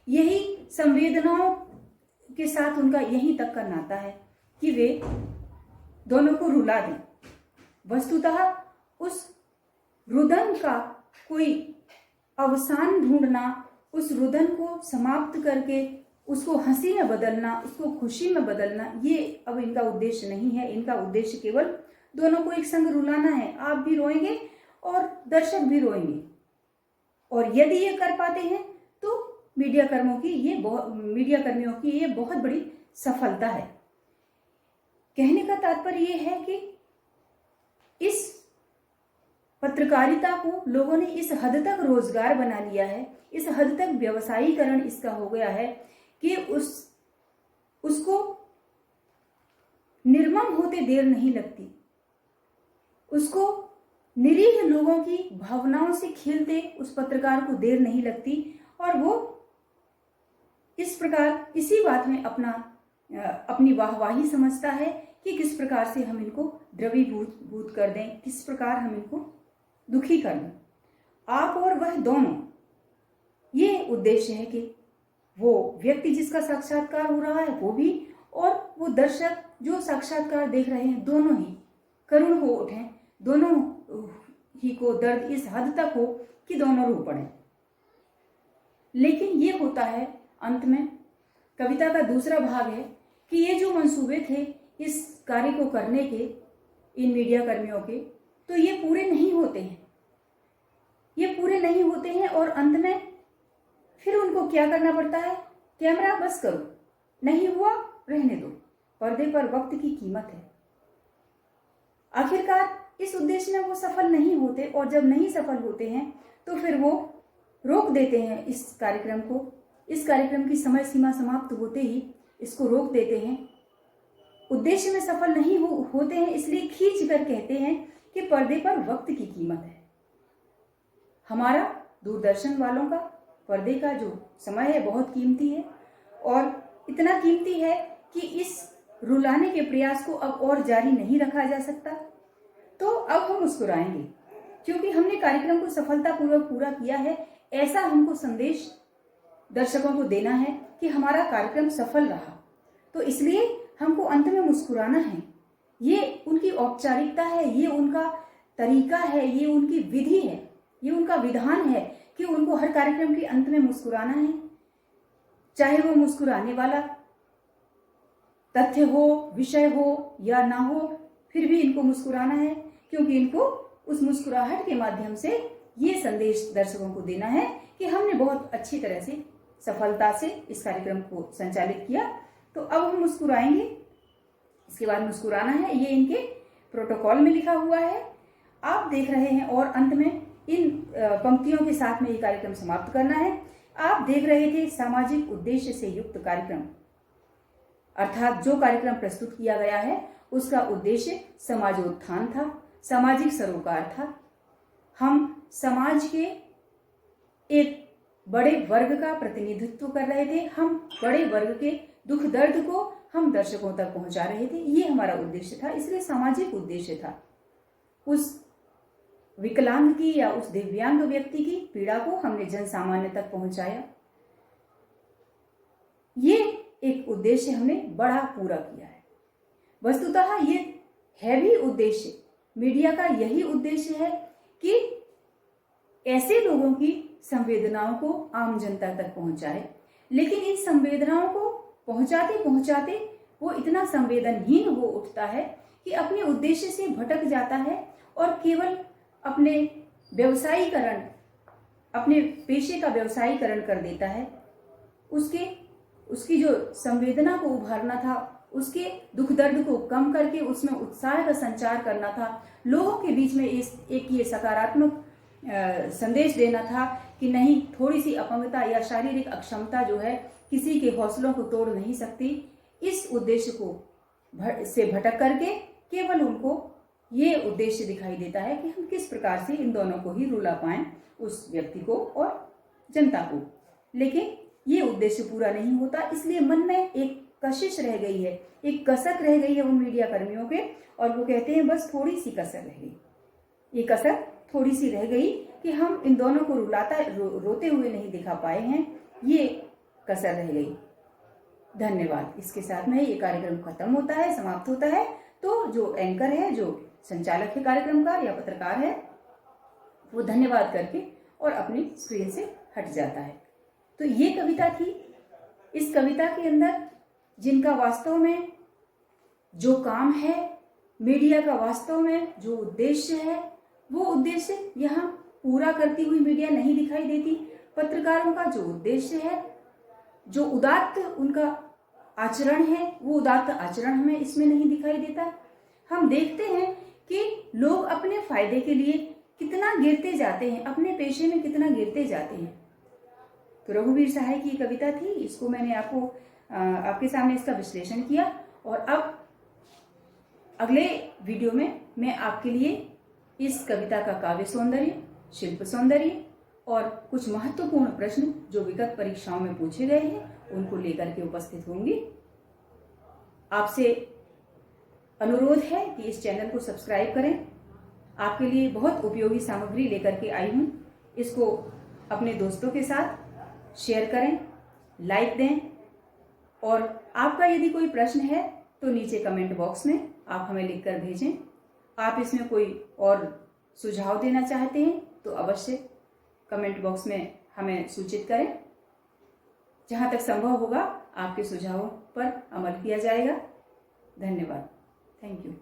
[SPEAKER 1] यही संवेदनाओं के साथ उनका यहीं तक का नाता है कि वे दोनों को रुला दें। वस्तुतः उस रुदन का कोई अवसान ढूंढना, उस रुदन को समाप्त करके उसको हंसी में बदलना, उसको खुशी में बदलना, ये अब इनका उद्देश्य नहीं है। इनका उद्देश्य केवल दोनों को एक संग रुलाना है। आप भी रोएंगे और दर्शक भी रोएंगे। और यदि ये कर पाते हैं तो मीडिया कर्मियों की ये बहुत बड़ी सफलता है। कहने का तात्पर्य ये है कि इस पत्रकारिता को लोगों ने इस हद तक रोजगार बना लिया है, इस हद तक व्यवसायीकरण इसका हो गया है कि उसको निर्मम होते देर नहीं लगती, उसको निरीह लोगों की भावनाओं से खेलते उस पत्रकार को देर नहीं लगती, और वो इस प्रकार इसी बात में अपनी वाहवाही समझता है कि किस प्रकार से हम इनको द्रवीभूत कर दें, किस प्रकार हम इनको दुखी कर दें। आप और वह दोनों, ये उद्देश्य है कि वो व्यक्ति जिसका साक्षात्कार हो रहा है वो भी, और वो दर्शक जो साक्षात्कार देख रहे हैं, दोनों ही करुण हो उठें, दोनों ही को दर्द इस हद तक हो कि दोनों रो पड़े। लेकिन ये होता है अंत में, कविता का दूसरा भाग है कि ये जो मंसूबे थे इस कार्य को करने के इन मीडिया कर्मियों के, तो ये पूरे नहीं होते हैं, ये पूरे नहीं होते हैं, और अंत में फिर उनको क्या करना पड़ता है? कैमरा बस करो, नहीं हुआ रहने दो, पर्दे पर वक्त की कीमत है। आखिरकार इस उद्देश्य में वो सफल नहीं होते, और जब नहीं सफल होते हैं तो फिर वो रोक देते हैं इस कार्यक्रम को। इस कार्यक्रम की समय सीमा समाप्त होते ही इसको रोक देते हैं। उद्देश्य में सफल नहीं होते हैं, इसलिए खींच कर कहते हैं कि पर्दे पर वक्त की कीमत है। हमारा दूरदर्शन वालों का पर्दे का जो समय है बहुत कीमती है, और इतना कीमती है कि इस रुलाने के प्रयास को अब और जारी नहीं रखा जा सकता। तो अब हम मुस्कुराएंगे क्योंकि हमने कार्यक्रम को सफलतापूर्वक पूरा किया है। ऐसा हमको संदेश दर्शकों को देना है कि हमारा कार्यक्रम सफल रहा, तो इसलिए हमको अंत में मुस्कुराना है। ये उनकी औपचारिकता है, ये उनका तरीका है, ये उनकी विधि है, ये उनका विधान है कि उनको हर कार्यक्रम के अंत में मुस्कुराना है। चाहे वो मुस्कुराने वाला तथ्य हो, विषय हो या ना हो, फिर भी इनको मुस्कुराना है, क्योंकि इनको उस मुस्कुराहट के माध्यम से ये संदेश दर्शकों को देना है कि हमने बहुत अच्छी तरह से सफलता से इस कार्यक्रम को संचालित किया। तो अब हम मुस्कुराएंगे, इसके बाद मुस्कुराना है, ये इनके प्रोटोकॉल में लिखा हुआ है, आप देख रहे हैं। और अंत में इन पंक्तियों के साथ में ये कार्यक्रम समाप्त करना है। आप देख रहे थे सामाजिक उद्देश्य से युक्त कार्यक्रम, अर्थात जो कार्यक्रम प्रस्तुत किया गया है उसका उद्देश्य समाजोत्थान था, सामाजिक सरोकार था। हम समाज के एक बड़े वर्ग का प्रतिनिधित्व कर रहे थे, हम बड़े वर्ग के दुख दर्द को हम दर्शकों तक पहुंचा रहे थे, ये हमारा उद्देश्य था। इसलिए सामाजिक उद्देश्य था। उस विकलांग की या उस दिव्यांग व्यक्ति की पीड़ा को हमने जन सामान्य तक पहुंचाया। ये एक उद्देश्य हमने बड़ा पूरा किया है। वस्तुतः ये है भी उद्देश्य, मीडिया का यही उद्देश्य है कि ऐसे लोगों की संवेदनाओं को आम जनता तक पहुंचाए। लेकिन इन संवेदनाओं को पहुंचाते पहुंचाते वो इतना संवेदनहीन हो उठता है कि अपने उद्देश्य से भटक जाता है और केवल अपने व्यवसायीकरण, अपने पेशे का व्यवसायीकरण कर देता है। उसकी जो संवेदना को उभारना था, उसके दुख दर्द को कम करके उसमें उत्साह का संचार करना था, लोगों के बीच में एक ये सकारात्मक संदेश देना था कि नहीं, थोड़ी सी अपंगता या शारीरिक अक्षमता जो है किसी के हौसलों को तोड़ नहीं सकती। इस उद्देश्य को से भटक करके केवल उनको ये उद्देश्य दिखाई देता है कि हम किस प्रकार से इन दोनों को ही रुला पाएं, उस व्यक्ति को और जनता को। लेकिन ये उद्देश्य पूरा नहीं होता, इसलिए मन में एक कशिश रह गई है, एक कसक रह गई है उन मीडिया कर्मियों के, और वो कहते हैं बस थोड़ी सी कसर रह गई, ये कसर थोड़ी सी रह गई कि हम इन दोनों को रोते हुए नहीं दिखा पाए हैं, ये कसर रह गई। धन्यवाद। इसके साथ में ये कार्यक्रम खत्म होता है, समाप्त होता है। तो जो एंकर है, जो संचालक है कार्यक्रम का या पत्रकार है, वो धन्यवाद करके और अपनी स्क्रीन से हट जाता है। तो ये कविता थी। इस कविता के अंदर जिनका वास्तव में जो काम है, मीडिया का वास्तव में जो उद्देश्य है, वो उद्देश्य यहाँ पूरा करती हुई मीडिया नहीं दिखाई देती। पत्रकारों का जो उद्देश्य है, जो उदात्त उनका आचरण है, वो उदात्त आचरण हमें इसमें नहीं दिखाई देता। हम देखते हैं कि लोग अपने फायदे के लिए कितना गिरते जाते हैं, अपने पेशे में कितना गिरते जाते हैं। तो रघुवीर सहाय की कविता थी, इसको मैंने आपके सामने इसका विश्लेषण किया। और अब अगले वीडियो में मैं आपके लिए इस कविता का काव्य सौंदर्य, शिल्प सौंदर्य और कुछ महत्वपूर्ण प्रश्न जो विगत परीक्षाओं में पूछे गए हैं उनको लेकर के उपस्थित होंगी। आपसे अनुरोध है कि इस चैनल को सब्सक्राइब करें। आपके लिए बहुत उपयोगी सामग्री लेकर के आई हूं। इसको अपने दोस्तों के साथ शेयर करें, लाइक दें, और आपका यदि कोई प्रश्न है तो नीचे कमेंट बॉक्स में आप हमें लिखकर भेजें। आप इसमें कोई और सुझाव देना चाहते हैं तो अवश्य कमेंट बॉक्स में हमें सूचित करें। जहां तक संभव होगा आपके सुझावों पर अमल किया जाएगा। धन्यवाद। Thank you.